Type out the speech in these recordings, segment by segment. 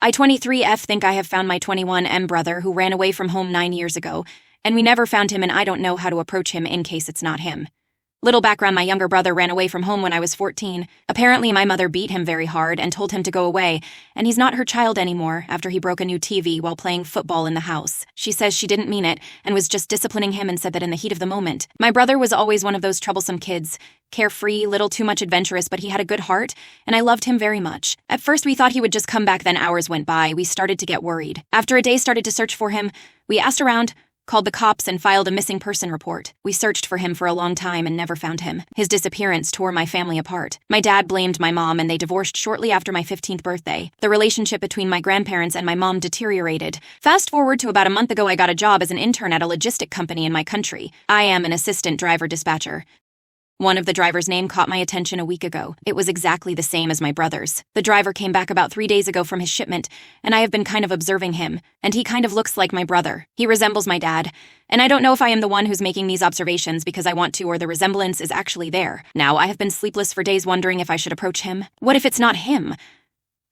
I 23F think I have found my 21M brother who ran away from home 9 years ago, and we never found him and I don't know how to approach him in case it's not him. Little background, my younger brother ran away from home when I was 14. Apparently, my mother beat him very hard and told him to go away, and he's not her child anymore after he broke a new TV while playing football in the house. She says she didn't mean it and was just disciplining him and said that in the heat of the moment. My brother was always one of those troublesome kids, carefree, little too much adventurous, but he had a good heart, and I loved him very much. At first, we thought he would just come back, then hours went by. We started to get worried. After a day started to search for him, we asked around, called the cops, and filed a missing person report. We searched for him for a long time and never found him. His disappearance tore my family apart. My dad blamed my mom and they divorced shortly after my 15th birthday. The relationship between my grandparents and my mom deteriorated. Fast forward to about a month ago, I got a job as an intern at a logistic company in my country. I am an assistant driver dispatcher. One of the driver's name caught my attention a week ago. It was exactly the same as my brother's. The driver came back about 3 days ago from his shipment, and I have been kind of observing him, and he kind of looks like my brother. He resembles my dad, and I don't know if I am the one who's making these observations because I want to or the resemblance is actually there. Now, I have been sleepless for days wondering if I should approach him. What if it's not him?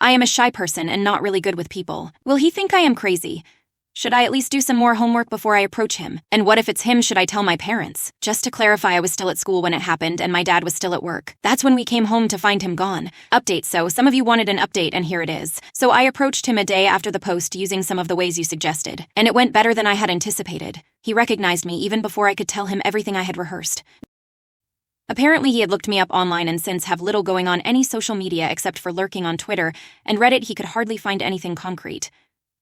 I am a shy person and not really good with people. Will he think I am crazy? Should I at least do some more homework before I approach him? And what if it's him? Should I tell my parents? Just to clarify, I was still at school when it happened and my dad was still at work. That's when we came home to find him gone. Update. So some of you wanted an update and here it is. So I approached him a day after the post using some of the ways you suggested. And it went better than I had anticipated. He recognized me even before I could tell him everything I had rehearsed. Apparently he had looked me up online and since have little going on any social media except for lurking on Twitter and Reddit. He could hardly find anything concrete.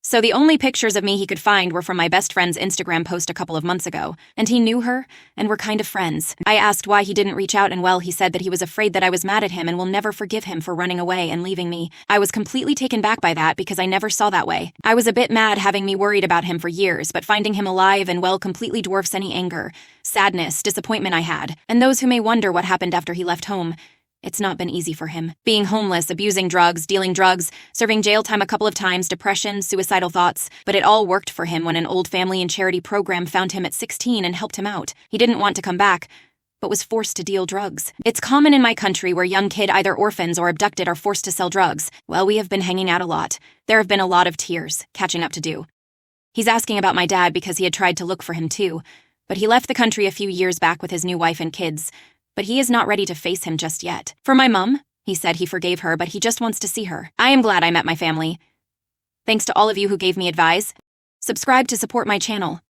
So the only pictures of me he could find were from my best friend's Instagram post a couple of months ago, and he knew her, and were kind of friends. I asked why he didn't reach out, and well, he said that he was afraid that I was mad at him and will never forgive him for running away and leaving me. I was completely taken back by that because I never saw that way. I was a bit mad having me worried about him for years, but finding him alive and well completely dwarfs any anger, sadness, disappointment I had. And those who may wonder what happened after he left home, it's not been easy for him. Being homeless, abusing drugs, dealing drugs, serving jail time a couple of times, depression, suicidal thoughts. But it all worked for him when an old family and charity program found him at 16 and helped him out. He didn't want to come back, but was forced to deal drugs. It's common in my country where young kids, either orphans or abducted, are forced to sell drugs. Well, we have been hanging out a lot. There have been a lot of tears, catching up to do. He's asking about my dad because he had tried to look for him too. But he left the country a few years back with his new wife and kids. But he is not ready to face him just yet. For my mom, he said he forgave her, but he just wants to see her. I am glad I met my family. Thanks to all of you who gave me advice. Subscribe to support my channel.